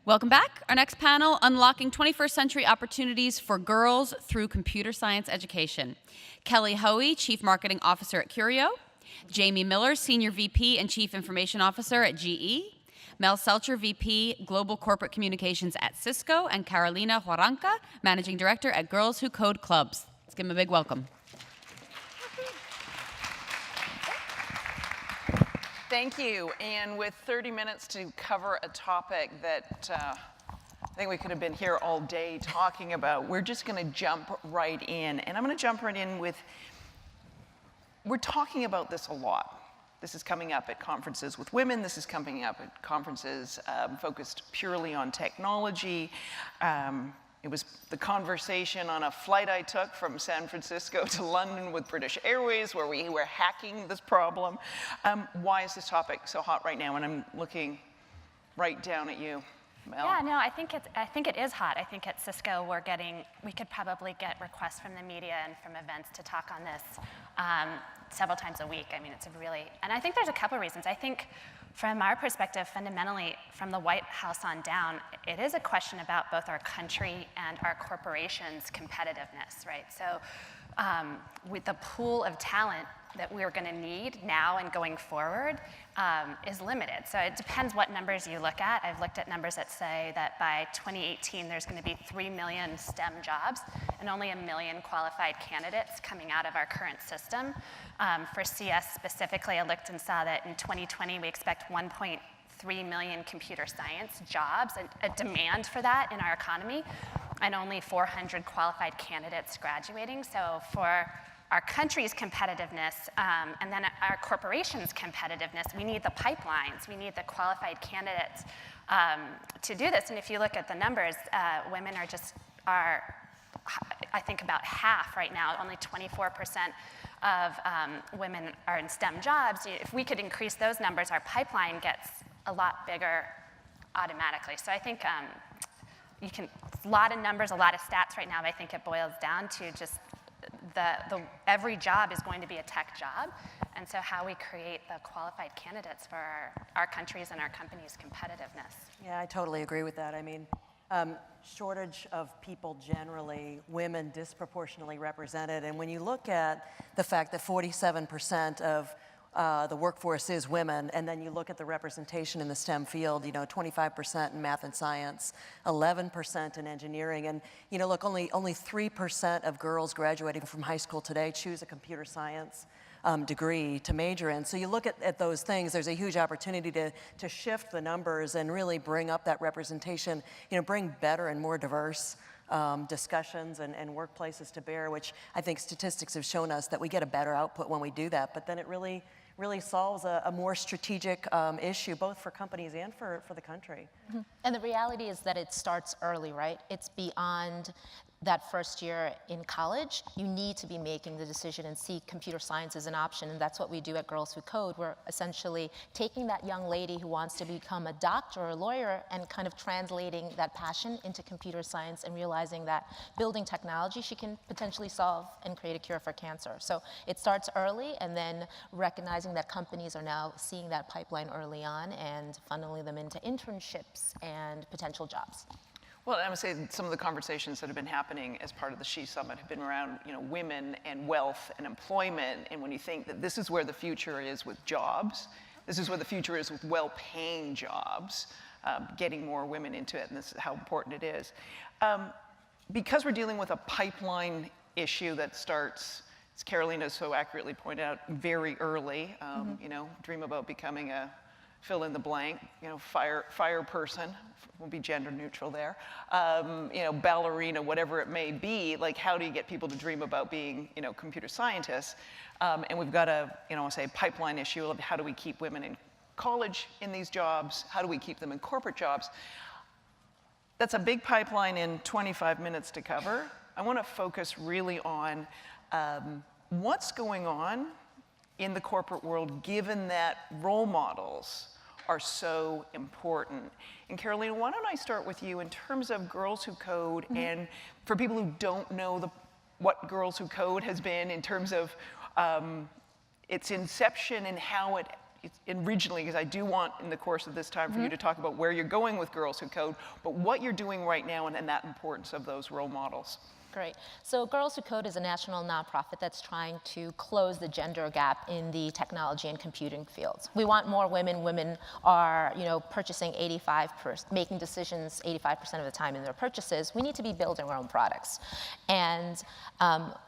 Welcome back. Our next panel, Unlocking 21st Century Opportunities for Girls Through Computer Science Education. Kelly Hoey, Chief Marketing Officer at Curio. Jamie Miller, Senior VP and Chief Information Officer at GE. Mel Selcher, VP, Global Corporate Communications at Cisco. And Carolina Huaranca, Managing Director at Girls Who Code Clubs. Let's give them a big welcome. Thank you. And with 30 minutes to cover a topic that I think we could have been here all day talking about, we're just going to jump right in. And I'm going to jump right in with, we're talking about this a lot. This is coming up at conferences with women. This is coming up at conferences focused purely on technology. It was the conversation on a flight I took from San Francisco to London with British Airways, where we were hacking this problem. Why is this topic so hot right now? And I'm looking right down at you, Mel. Yeah, no, I think it is hot. I think at Cisco we could probably get requests from the media and from events to talk on this several times a week. I mean, and I think there's a couple reasons. I think from our perspective, fundamentally, from the White House on down, it is a question about both our country and our corporations' competitiveness, right? So with the pool of talent that we're going to need now and going forward is limited. So it depends what numbers you look at. I've looked at numbers that say that by 2018, there's going to be 3 million STEM jobs and only 1 million qualified candidates coming out of our current system. For CS specifically, I looked and saw that in 2020, we expect 1.3 million computer science jobs, a demand for that in our economy, and only 400 qualified candidates graduating. So for our country's competitiveness and then our corporations' competitiveness, we need the pipelines, we need the qualified candidates to do this. And if you look at the numbers, women are I think about half right now. Only 24% of women are in STEM jobs. If we could increase those numbers, our pipeline gets a lot bigger automatically. So I think a lot of numbers, a lot of stats right now, but I think it boils down to just every job is going to be a tech job, and so how we create the qualified candidates for our countries and our companies' competitiveness. Yeah, I totally agree with that. I mean, shortage of people generally, women disproportionately represented, and when you look at the fact that 47% of the workforce is women, and then you look at the representation in the STEM field, 25% in math and science, 11% in engineering, and look, only 3% of girls graduating from high school today choose a computer science degree to major in. So you look at those things, there's a huge opportunity to shift the numbers and really bring up that representation, bring better and more diverse discussions and workplaces to bear, which I think statistics have shown us that we get a better output when we do that, but then it really solves a more strategic issue, both for companies and for the country. Mm-hmm. And the reality is that it starts early, right? It's beyond that first year in college. You need to be making the decision and see computer science as an option, and that's what we do at Girls Who Code. We're essentially taking that young lady who wants to become a doctor or a lawyer and kind of translating that passion into computer science and realizing that building technology, she can potentially solve and create a cure for cancer. So it starts early, and then recognizing that companies are now seeing that pipeline early on and funneling them into internships and potential jobs. Well, I would say some of the conversations that have been happening as part of the S.H.E Summit have been around, women and wealth and employment. And when you think that this is where the future is with jobs, this is where the future is with well-paying jobs, getting more women into it, and this is how important it is. Because we're dealing with a pipeline issue that starts, as Carolina so accurately pointed out, very early. Dream about becoming a fill in the blank, fire person, we'll be gender neutral there, ballerina, whatever it may be. Like, how do you get people to dream about being, computer scientists? And we've got a, say, pipeline issue of how do we keep women in college in these jobs? How do we keep them in corporate jobs? That's a big pipeline in 25 minutes to cover. I want to focus really on what's going on in the corporate world, given that role models are so important. And Carolina, why don't I start with you in terms of Girls Who Code, and for people who don't know what Girls Who Code has been in terms of its inception and how it and regionally, because I do want in the course of this time for you to talk about where you're going with Girls Who Code, but what you're doing right now and that importance of those role models. Great. So Girls Who Code is a national nonprofit that's trying to close the gender gap in the technology and computing fields. We want more women. Women are, purchasing making decisions 85% of the time in their purchases. We need to be building our own products. And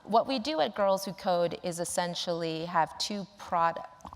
what we do at Girls Who Code is essentially have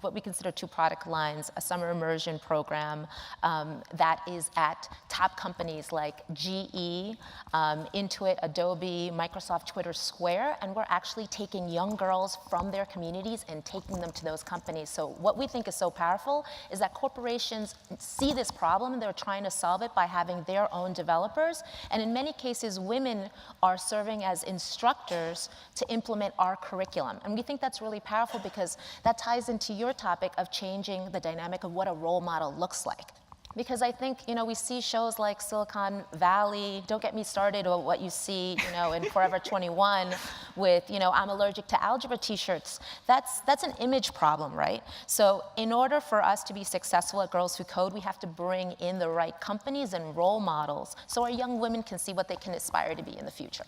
what we consider two product lines: a summer immersion program that is at top companies like GE, Intuit, Adobe, Microsoft, Twitter, Square, and we're actually taking young girls from their communities and taking them to those companies. So what we think is so powerful is that corporations see this problem and they're trying to solve it by having their own developers. And in many cases, women are serving as instructors to implement our curriculum. And we think that's really powerful because that ties into your topic of changing the dynamic of what a role model looks like. Because I think, we see shows like Silicon Valley, don't get me started on what you see, in Forever 21 with, I'm allergic to algebra t-shirts. That's an image problem, right? So in order for us to be successful at Girls Who Code, we have to bring in the right companies and role models so our young women can see what they can aspire to be in the future.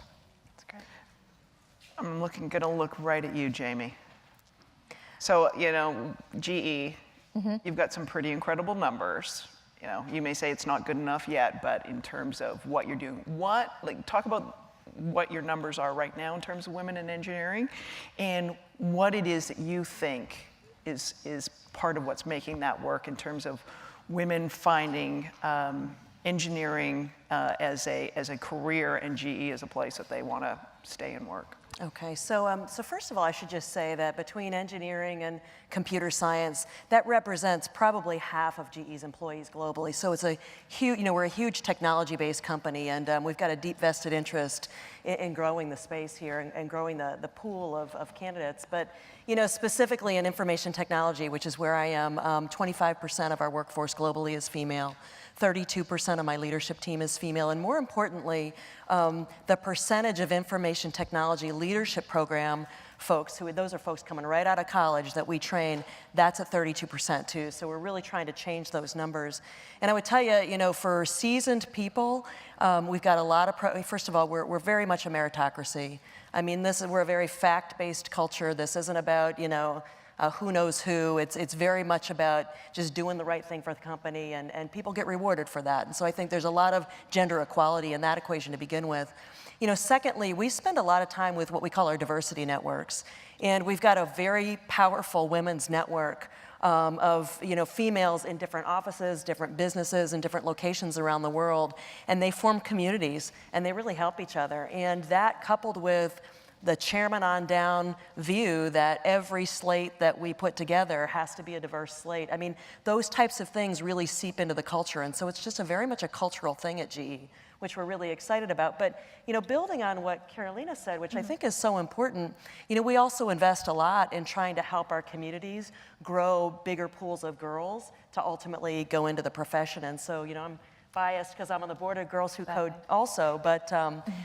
That's great. I'm gonna look right at you, Jamie. So, GE, you've got some pretty incredible numbers. You may say it's not good enough yet, but in terms of what you're doing, talk about what your numbers are right now in terms of women in engineering, and what it is that you think is part of what's making that work in terms of women finding engineering as a career and GE as a place that they want to stay and work. Okay, so first of all, I should just say that between engineering and computer science, that represents probably half of GE's employees globally. So it's a huge, we're a huge technology-based company, and we've got a deep vested interest in growing the space here and growing the pool of candidates. But specifically in information technology, which is where I am, 25% of our workforce globally is female. 32% of my leadership team is female, and more importantly, the percentage of information technology leadership program folks, those are folks coming right out of college that we train, that's at 32% too. So we're really trying to change those numbers. And I would tell you, for seasoned people, we've got a lot of, first of all, we're very much a meritocracy. I mean, we're a very fact-based culture. This isn't about, who knows who. It's very much about just doing the right thing for the company, and people get rewarded for that. And so I think there's a lot of gender equality in that equation to begin with. Secondly, we spend a lot of time with what we call our diversity networks. And we've got a very powerful women's network of females in different offices, different businesses, and different locations around the world. And they form communities, and they really help each other. And that, coupled with the chairman on down view that every slate that we put together has to be a diverse slate. I mean, those types of things really seep into the culture. And so it's just very much a cultural thing at GE, which we're really excited about. But, building on what Carolina said, which I think is so important, we also invest a lot in trying to help our communities grow bigger pools of girls to ultimately go into the profession. And so, I'm biased because I'm on the board of Girls Who Code also, but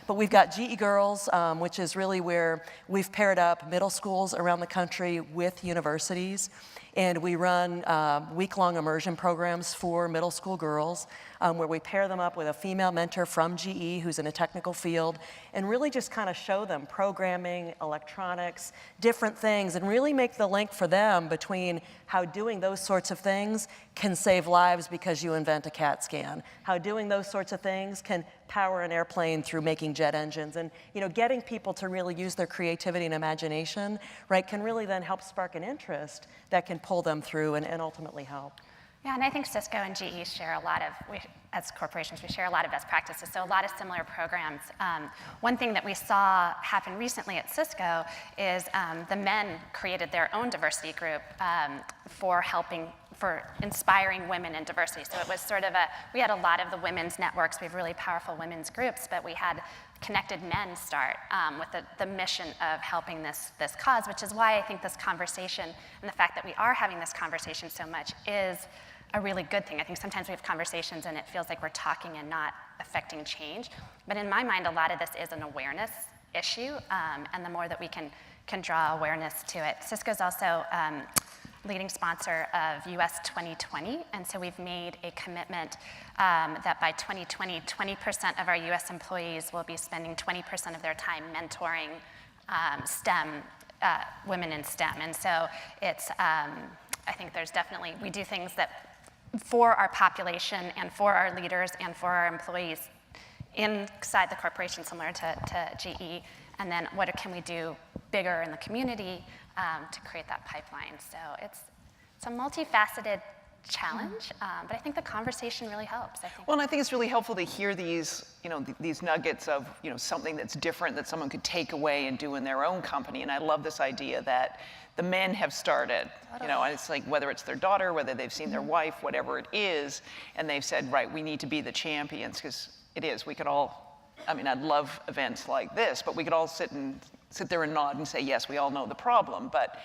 we've got GE Girls, which is really where we've paired up middle schools around the country with universities, and we run week-long immersion programs for middle school girls where we pair them up with a female mentor from GE who's in a technical field and really just kind of show them programming, electronics, different things, and really make the link for them between how doing those sorts of things can save lives because you invent a CAT scan, how doing those sorts of things can power an airplane through making jet engines, and getting people to really use their creativity and imagination, right, can really then help spark an interest that can pull them through and ultimately help. Yeah, and I think Cisco and GE share a lot of, as corporations, we share a lot of best practices, so a lot of similar programs. One thing that we saw happen recently at Cisco is the men created their own diversity group for inspiring women in diversity. So it was sort of we had a lot of the women's networks, we have really powerful women's groups, but we had connected men start with the mission of helping this cause, which is why I think this conversation and the fact that we are having this conversation so much is a really good thing. I think sometimes we have conversations and it feels like we're talking and not affecting change. But in my mind, a lot of this is an awareness issue, and the more that we can draw awareness to it. Cisco's also leading sponsor of US 2020, and so we've made a commitment that by 2020, 20% of our US employees will be spending 20% of their time mentoring STEM, women in STEM. And so it's, I think there's definitely, we do things that for our population and for our leaders and for our employees inside the corporation, similar to GE, and then what can we do bigger in the community to create that pipeline. So it's a multifaceted challenge, but I think the conversation really helps. I think. Well, and I think it's really helpful to hear these, these nuggets of, something that's different that someone could take away and do in their own company. And I love this idea that the men have started, and it's like whether it's their daughter, whether they've seen their wife, whatever it is, and they've said, right, we need to be the champions, because it is. We could all, I'd love events like this, but we could all sit there and nod and say, yes, we all know the problem, but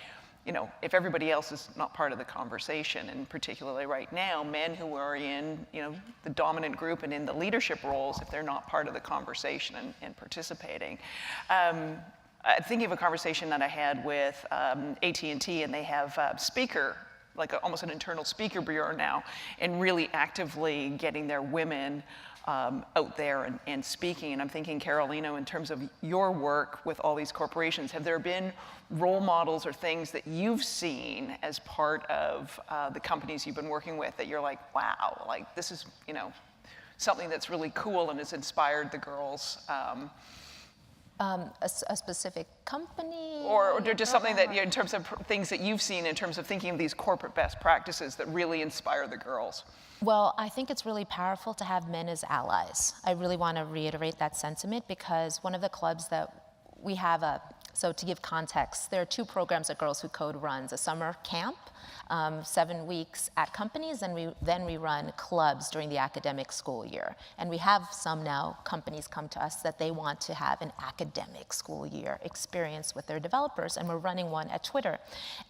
if everybody else is not part of the conversation, and particularly right now, men who are in, the dominant group and in the leadership roles, if they're not part of the conversation and participating. I'm thinking of a conversation that I had with AT&T, and they have speaker, like almost an internal speaker bureau now, and really actively getting their women out there and speaking. And I'm thinking, Carolina, in terms of your work with all these corporations, have there been role models or things that you've seen as part of the companies you've been working with that you're like, wow, like this is, something that's really cool and has inspired the girls? A specific company? Or just something that, in terms of things that you've seen in terms of thinking of these corporate best practices that really inspire the girls? Well, I think it's really powerful to have men as allies. I really want to reiterate that sentiment, because one of the clubs that we have, so to give context, there are 2 programs that Girls Who Code runs: a summer camp, 7 weeks at companies, and then we run clubs during the academic school year. And we have some now companies come to us that they want to have an academic school year experience with their developers, and we're running one at Twitter.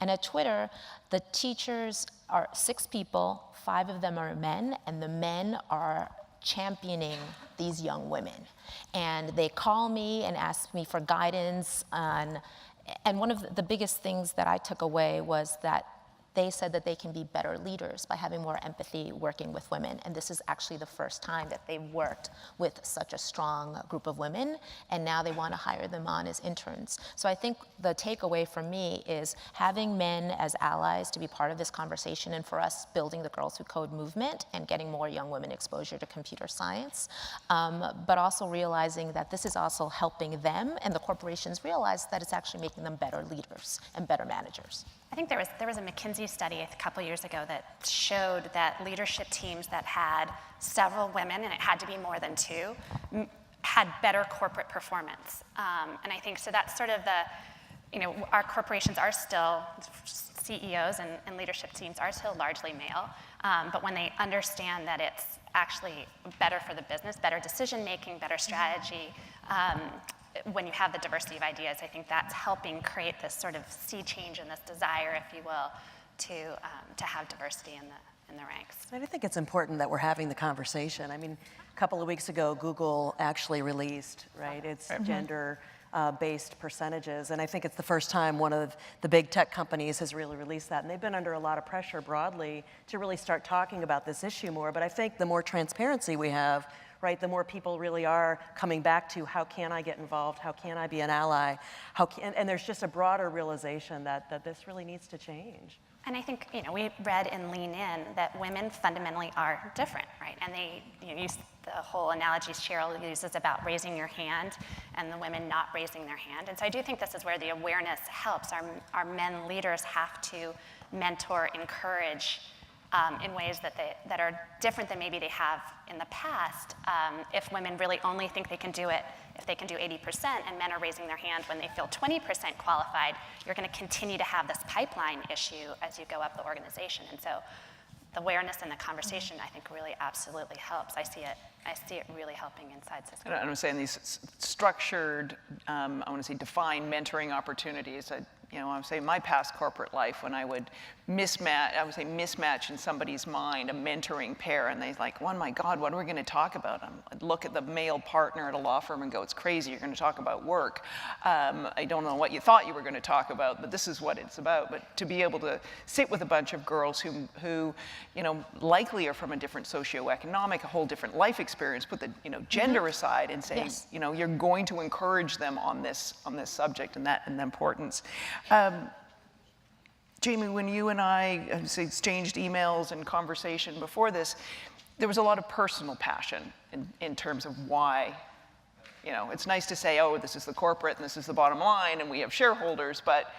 And at Twitter, the teachers are 6 people, 5 of them are men, and the men are championing these young women. And they call me and ask me for guidance on, and one of the biggest things that I took away was that they said that they can be better leaders by having more empathy working with women. And this is actually the first time that they've worked with such a strong group of women, and now they want to hire them on as interns. So I think the takeaway from me is having men as allies to be part of this conversation, and for us building the Girls Who Code movement and getting more young women exposure to computer science, but also realizing that this is also helping them, and the corporations realize that it's actually making them better leaders and better managers. I think there was a McKinsey study a couple years ago that showed that leadership teams that had several women, and it had to be more than 2, had better corporate performance. And I think so that's sort of the, our corporations are still, CEOs and leadership teams are still largely male, but when they understand that it's actually better for the business, better decision making, better strategy, when you have the diversity of ideas, I think that's helping create this sort of sea change and this desire, if you will, to have diversity in the ranks. And I think it's important that we're having the conversation. A couple of weeks ago, Google actually released, its gender-based percentages, and I think it's the first time one of the big tech companies has really released that, and they've been under a lot of pressure broadly to really start talking about this issue more. But I think the more transparency we have, the more people really are coming back to how can I get involved, how can I be an ally, and there's just a broader realization that this really needs to change. And I think, we read in Lean In that women fundamentally are different, and they use the whole analogy Cheryl uses about raising your hand and the women not raising their hand. And so I do think this is where the awareness helps. Our men leaders have to mentor, encourage, in ways that are different than maybe they have in the past. If women really only think they can do it, if they can do 80%, and men are raising their hand when they feel 20% qualified, you're going to continue to have this pipeline issue as you go up the organization. And so the awareness and the conversation, I think, really absolutely helps. I see it really helping inside Cisco. And I'm saying these structured, I want to say defined mentoring opportunities. I would say in my past corporate life, when I would mismatch, I would say mismatch in somebody's mind, a mentoring pair, and they're like, oh my God, what are we going to talk about? I'd look at the male partner at a law firm and go, it's crazy, you're going to talk about work. I don't know what you thought you were going to talk about, but this is what it's about. But to be able to sit with a bunch of girls who you know, likely are from a different socioeconomic, a whole different life experience, put the, you know, gender aside and say, Yes. you know, you're going to encourage them on this subject and the importance. Jamie, when you and I exchanged emails and conversation before this, there was a lot of personal passion in terms of why, you know, it's nice to say, oh, this is the corporate and this is the bottom line and we have shareholders, but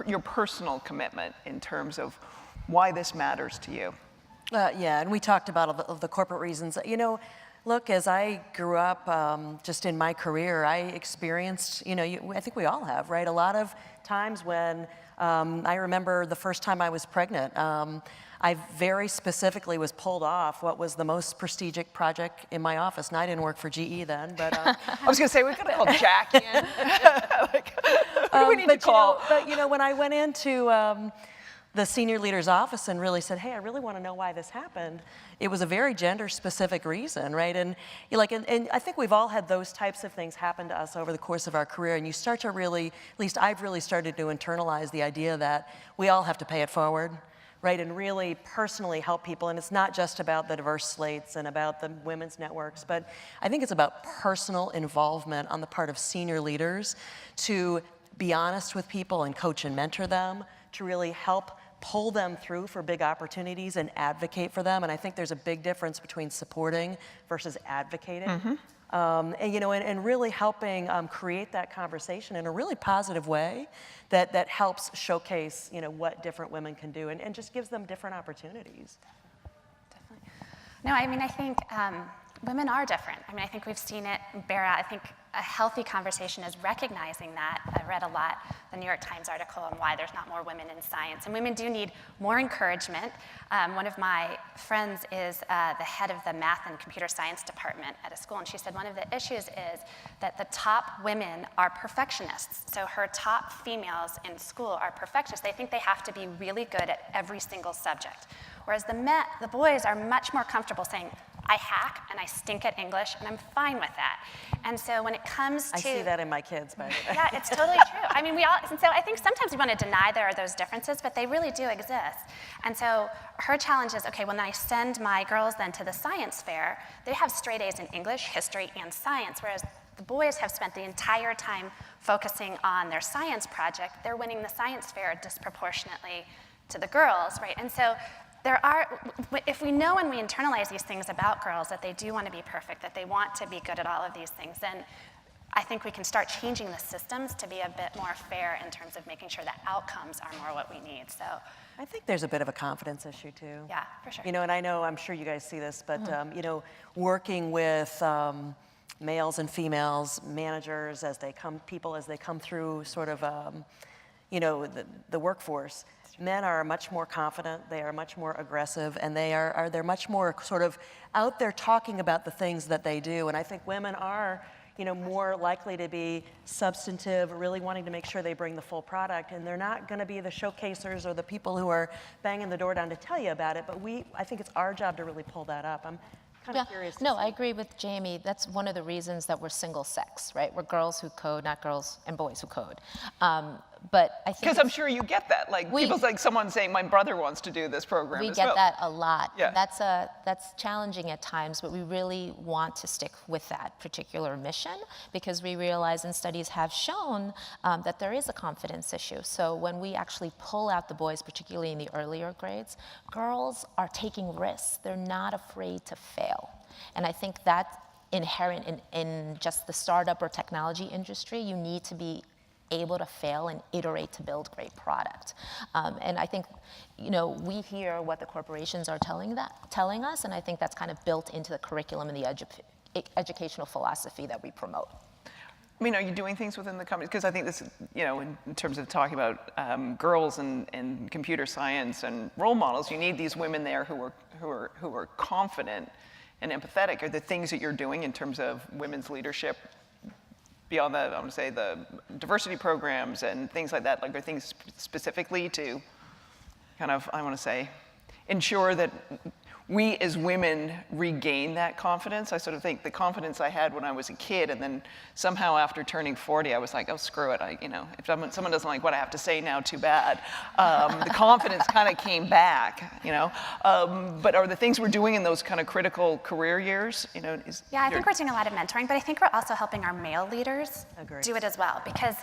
your personal commitment in terms of why this matters to you. Yeah, and we talked about all the corporate reasons. You know, look, as I grew up, just in my career, I experienced, you know, I think we all have, right? A lot of times when I remember the first time I was pregnant, I very specifically was pulled off what was the most prestigious project in my office. And I didn't work for GE then, but... I was going to say, we've got to call Jack in. Like, who do we need to call? But, you know, when I went into the senior leader's office and really said, hey, I really want to know why this happened, it was a very gender-specific reason, right? And you're like, and I think we've all had those types of things happen to us over the course of our career, and you start to really, at least I've really started to internalize the idea that we all have to pay it forward, right? And really personally help people. And it's not just about the diverse slates and about the women's networks, but I think it's about personal involvement on the part of senior leaders to be honest with people and coach and mentor them, to really help pull them through for big opportunities and advocate for them. And I think there's a big difference between supporting versus advocating. And, you know, and really helping create that conversation in a really positive way that helps showcase, you know, what different women can do and just gives them different opportunities. Definitely. No, I mean, I think women are different. I mean, I think we've seen it bear out. I think a healthy conversation is recognizing that. I read a lot, the New York Times article on why there's not more women in science. And women do need more encouragement. One of my friends is the head of the math and computer science department at a school, and she said one of the issues is that the top women are perfectionists. So her top females in school are perfectionists. They think they have to be really good at every single subject. Whereas the boys are much more comfortable saying, I hack and I stink at English and I'm fine with that. And so when it comes to... I see that in my kids, by the way. Yeah, it's totally true. I mean, and so I think sometimes we want to deny there are those differences, but they really do exist. And so her challenge is, okay, when I send my girls then to the science fair, they have straight A's in English, history, and science, whereas the boys have spent the entire time focusing on their science project. They're winning the science fair disproportionately to the girls, right? And so if we know and we internalize these things about girls, that they do want to be perfect, that they want to be good at all of these things, then I think we can start changing the systems to be a bit more fair in terms of making sure that outcomes are more what we need. So I think there's a bit of a confidence issue too. yeah, for sure. You know, and I'm sure you guys see this, but you know, working with males and females, managers as they come through sort of, you know, the workforce, men are much more confident, they are much more aggressive, and they're much more sort of out there talking about the things that they do. And I think women are, you know, more likely to be substantive, really wanting to make sure they bring the full product, and they're not going to be the showcasers or the people who are banging the door down to tell you about it, but I think it's our job to really pull that up. I'm kind of curious. No, I agree with Jamie. That's one of the reasons that we're single sex, right? We're girls who code, not girls and boys who code. But I think because I'm sure you get that, like people's like someone saying, "My brother wants to do this program." We as get well. that a lot. Yeah. That's challenging at times, but we really want to stick with that particular mission because we realize, and studies have shown that there is a confidence issue. So when we actually pull out the boys, particularly in the earlier grades, girls are taking risks. They're not afraid to fail, and I think that's inherent in just the startup or technology industry. You need to be able to fail and iterate to build great product. And I think, you know, we hear what the corporations are telling us, and I think that's kind of built into the curriculum and the educational philosophy that we promote. I mean, are you doing things within the company? Because I think this, you know, in terms of talking about girls and computer science and role models, you need these women there who are confident and empathetic. Are the things that you're doing in terms of women's leadership beyond that, I want to say the diversity programs and things like that, like are things specifically to kind of, I want to say, ensure that we as women regain that confidence. I sort of think the confidence I had when I was a kid, and then somehow after turning 40, I was like, oh, screw it. If someone doesn't like what I have to say now, too bad. The confidence kind of came back, But are the things we're doing in those kind of critical career years, Yeah, I think we're doing a lot of mentoring, but I think we're also helping our male leaders do it as well, because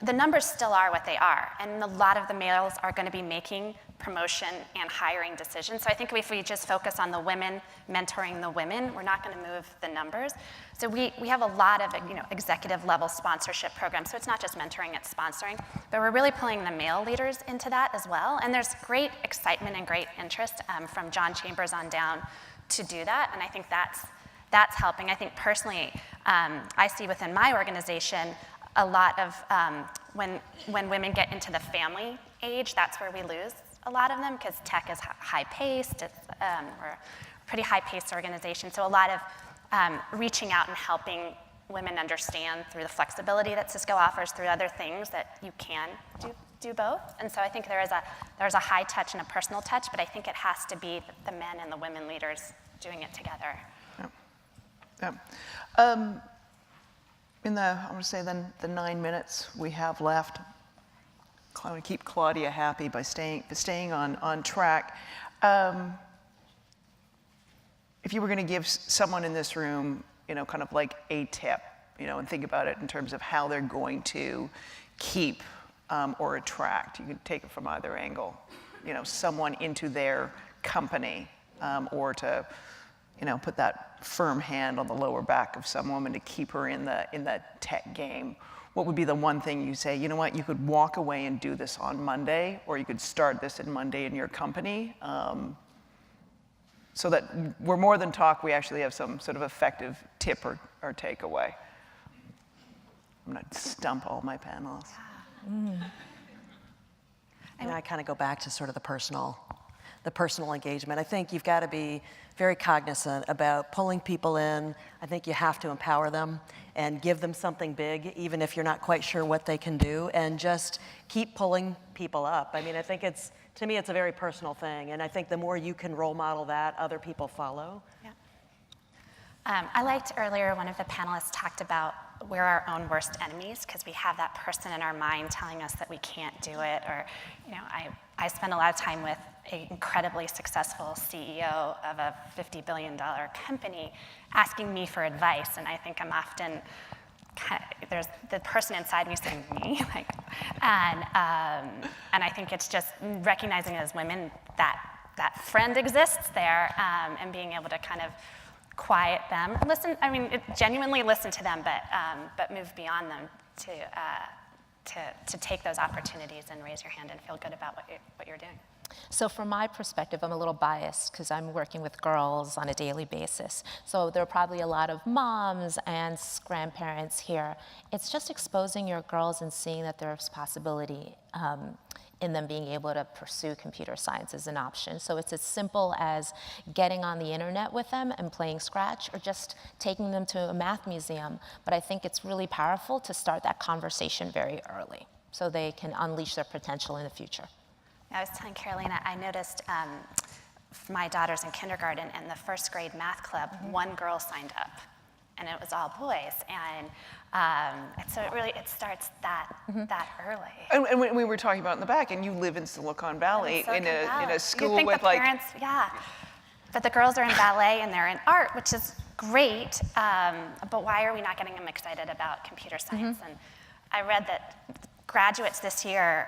the numbers still are what they are, and a lot of the males are going to be making promotion and hiring decisions. So I think if we just focus on the women, mentoring the women, we're not going to move the numbers. So we have a lot of executive level sponsorship programs. So it's not just mentoring, it's sponsoring, but we're really pulling the male leaders into that as well. And there's great excitement and great interest from John Chambers on down to do that, and I think that's helping. I think personally, I see within my organization a lot of when women get into the family age, that's where we lose a lot of them, because tech is high-paced. We're a pretty high-paced organization, so a lot of reaching out and helping women understand through the flexibility that Cisco offers, through other things, that you can do both. And so I think there's a high touch and a personal touch, but I think it has to be the men and the women leaders doing it together. Yeah. I want to say then the 9 minutes we have left, I want to keep Claudia happy by staying on track. If you were going to give someone in this room, kind of like a tip, and think about it in terms of how they're going to keep or attract, you could take it from either angle, someone into their company, or to put that firm hand on the lower back of some woman to keep her in the tech game. What would be the one thing you say, you know what, you could walk away and do this on Monday, or you could start this in Monday in your company, so that we're more than talk, we actually have some sort of effective tip or takeaway. I'm going to stump all my panelists. And I kind of go back to sort of the personal engagement. I think you've got to be very cognizant about pulling people in. I think you have to empower them and give them something big, even if you're not quite sure what they can do, and just keep pulling people up. I mean, I think to me, it's a very personal thing, and I think the more you can role model that, other people follow. Yeah. I liked earlier one of the panelists talked about we're our own worst enemies, because we have that person in our mind telling us that we can't do it, or, I spend a lot of time with an incredibly successful CEO of a $50 billion company asking me for advice, and I think I'm often there's the person inside me saying me, and I think it's just recognizing as women that friend exists there, and being able to kind of quiet them, listen. I mean, genuinely listen to them, but move beyond them to take those opportunities and raise your hand and feel good about what you're doing. So from my perspective, I'm a little biased because I'm working with girls on a daily basis. So there are probably a lot of moms, aunts, grandparents here. It's just exposing your girls and seeing that there's possibility in them being able to pursue computer science as an option. So it's as simple as getting on the internet with them and playing Scratch, or just taking them to a math museum. But I think it's really powerful to start that conversation very early so they can unleash their potential in the future. I was telling Carolina, I noticed my daughter's in kindergarten, and the first grade math club, one girl signed up, and it was all boys. And so it starts that early. And we were talking about in the back, and you live in Silicon Valley, in a school with the parents, yeah. But the girls are in ballet and they're in art, which is great. But why are we not getting them excited about computer science? And I read that graduates this year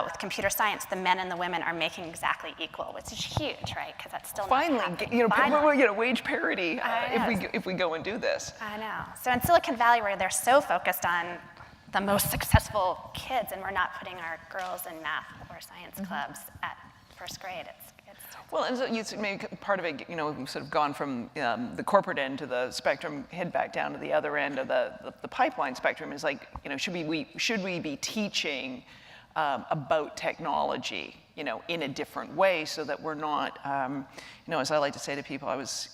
with computer science, the men and the women are making exactly equal, which is huge, right? Because that's still finally, not happening. We're wage parity if we go and do this. I know. So in Silicon Valley, where they're so focused on the most successful kids, and we're not putting our girls in math or science clubs at first grade, it's well, and so you maybe part of it, we've sort of gone from the corporate end to the spectrum, head back down to the other end of the pipeline spectrum. Is like, should we be teaching about technology, in a different way, so that we're not, as I like to say to people, I was,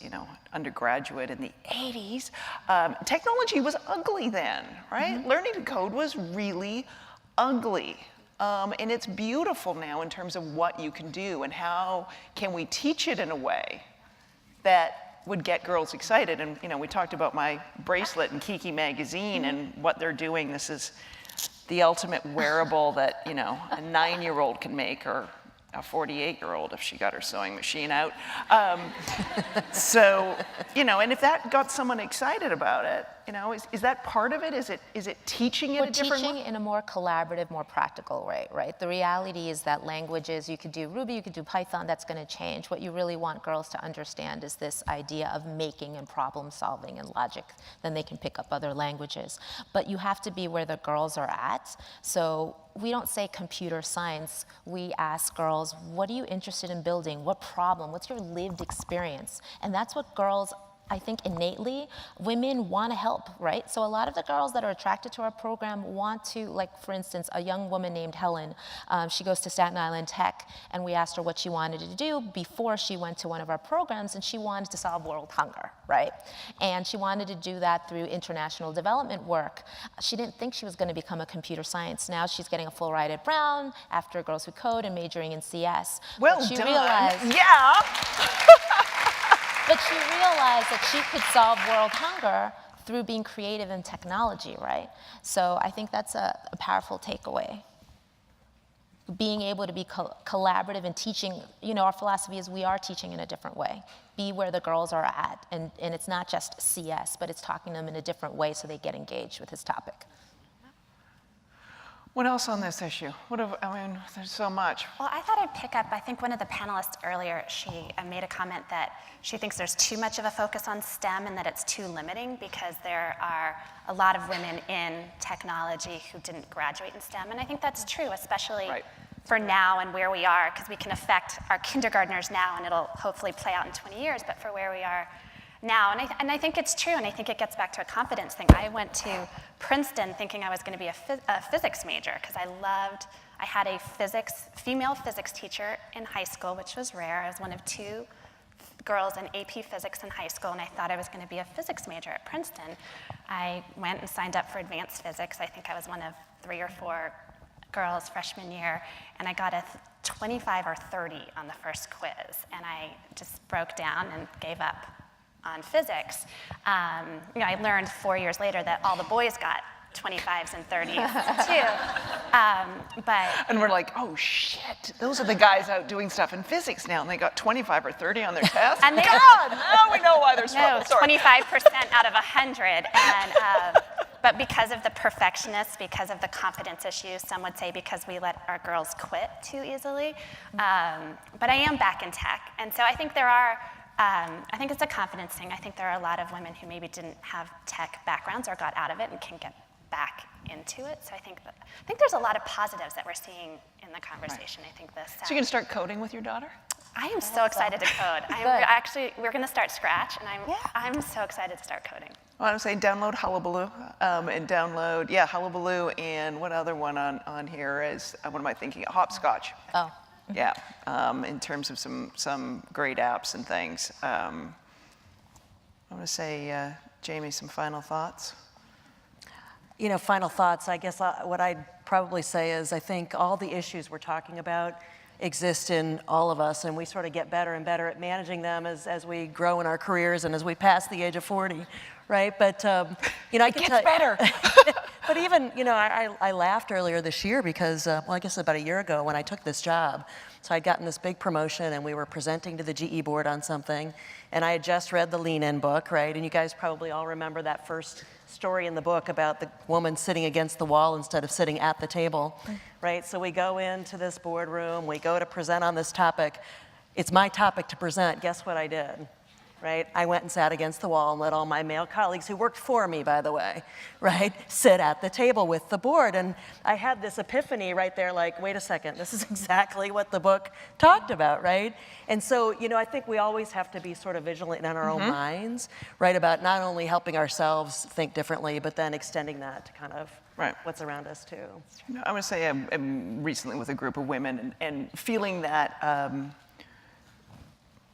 undergraduate in the 80s. Technology was ugly then, right? Learning to code was really ugly. And it's beautiful now in terms of what you can do and how can we teach it in a way that would get girls excited. And we talked about my bracelet and Kiki magazine and what they're doing. This is the ultimate wearable that a 9-year-old can make, or a 48-year-old if she got her sewing machine out. So, and if that got someone excited about it, is that part of it? Is it teaching it a different way? We're teaching in a more collaborative, more practical way, right? The reality is that languages, you could do Ruby, you could do Python, that's going to change. What you really want girls to understand is this idea of making and problem solving and logic. Then they can pick up other languages. But you have to be where the girls are at. So we don't say computer science. We ask girls, what are you interested in building? What problem? What's your lived experience? And that's what girls, I think innately, women want to help, right? So a lot of the girls that are attracted to our program want to, like for instance, a young woman named Helen, she goes to Staten Island Tech, and we asked her what she wanted to do before she went to one of our programs, and she wanted to solve world hunger, right? And she wanted to do that through international development work. She didn't think she was going to become a computer science. Now she's getting a full ride at Brown after Girls Who Code and majoring in CS. Well But she done. realized, Yeah. But she realized that she could solve world hunger through being creative in technology, right? So I think that's a powerful takeaway. Being able to be collaborative and teaching, our philosophy is we are teaching in a different way. Be where the girls are at, and it's not just CS, but it's talking to them in a different way so they get engaged with this topic. What else on this issue? There's so much. Well, I thought I'd pick up, I think one of the panelists earlier, she made a comment that she thinks there's too much of a focus on STEM and that it's too limiting because there are a lot of women in technology who didn't graduate in STEM. And I think that's true, especially for now and where we are, because we can affect our kindergartners now and it'll hopefully play out in 20 years, but for where we are now, and I think it's true, and I think it gets back to a confidence thing. I went to Princeton thinking I was going to be a physics major because I had a female physics teacher in high school, which was rare. I was one of 2 girls in AP physics in high school, and I thought I was going to be a physics major at Princeton. I went and signed up for advanced physics. I think I was one of 3 or 4 girls freshman year, and I got a 25 or 30 on the first quiz, and I just broke down and gave up on physics. I learned 4 years later that all the boys got 25s and 30s too. And we're like, oh shit, those are the guys out doing stuff in physics now, and they got 25 or 30 on their test? And God, now we know why there's no, sorry. 25% out of 100. But because of the perfectionists, because of the confidence issues, some would say because we let our girls quit too easily. But I am back in tech, and so I think I think it's a confidence thing. I think there are a lot of women who maybe didn't have tech backgrounds or got out of it and can get back into it. So I think there's a lot of positives that we're seeing in the conversation. I think this. So you're going to start coding with your daughter? I am so excited to code. We're going to start Scratch, and I'm so excited to start coding. Well, I would say download Hullabaloo, and download, Hullabaloo, and what other one on here is, what am I thinking? Hopscotch. Oh. Yeah, in terms of some great apps and things. I want to say, Jamie, some final thoughts? Final thoughts, I guess what I'd probably say is I think all the issues we're talking about exist in all of us, and we sort of get better and better at managing them as we grow in our careers and as we pass the age of 40, right? But, I can It gets better. But even, I laughed earlier this year because, I guess about a year ago when I took this job, so I'd gotten this big promotion and we were presenting to the GE board on something, and I had just read the Lean In book, right? And you guys probably all remember that first story in the book about the woman sitting against the wall instead of sitting at the table, right? So we go into this boardroom, we go to present on this topic. It's my topic to present. Guess what I did? Right? I went and sat against the wall and let all my male colleagues, who worked for me, by the way, right, sit at the table with the board. And I had this epiphany right there, like, wait a second, this is exactly what the book talked about, right? And so, I think we always have to be sort of vigilant in our own minds, right, about not only helping ourselves think differently, but then extending that to kind of what's around us, too. I want to say I'm recently with a group of women and feeling that,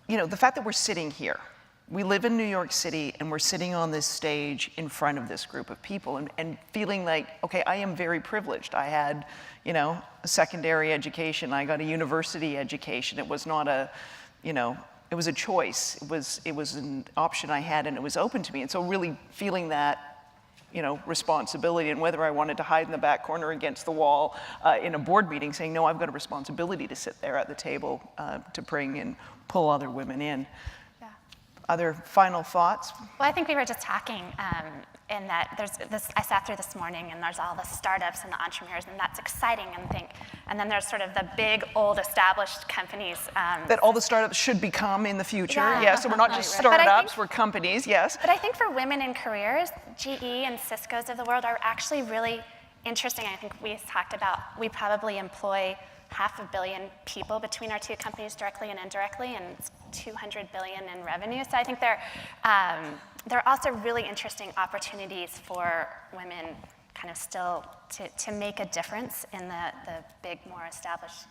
the fact that we're sitting here, we live in New York City and we're sitting on this stage in front of this group of people and feeling like, okay, I am very privileged. I had, you know, a secondary education. I got a university education. It was not a, you know, it was a choice. It was an option I had and it was open to me. And so really feeling that, you know, responsibility, and whether I wanted to hide in the back corner against the wall in a board meeting saying, no, I've got a responsibility to sit there at the table to bring and pull other women in. Other final thoughts? Well, I think we were just talking in that there's this, I sat through this morning and there's all the startups and the entrepreneurs, and that's exciting, and then there's sort of the big old established companies. That all the startups should become in the future, Yeah. yes, so we're not just But I startups, think- we're companies, yes. But I think for women in careers, GE and Cisco's of the world are actually really interesting. I think we talked about, we probably employ 500 million people between our two companies directly and indirectly, and it's 200 billion in revenue. So I think there are also really interesting opportunities for women kind of still to make a difference in the big, more established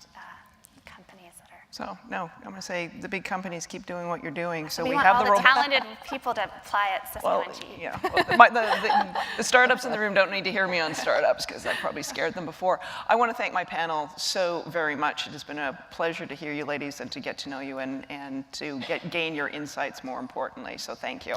companies that are. So, no, I'm gonna say the big companies keep doing what you're doing, so We we want have all the the talented people to apply at Cisco Well, and GE. yeah, well, the startups in the room don't need to hear me on startups because that probably scared them before. I want to thank my panel so very much. It has been a pleasure to hear you ladies and to get to know you and to gain your insights more importantly, so thank you.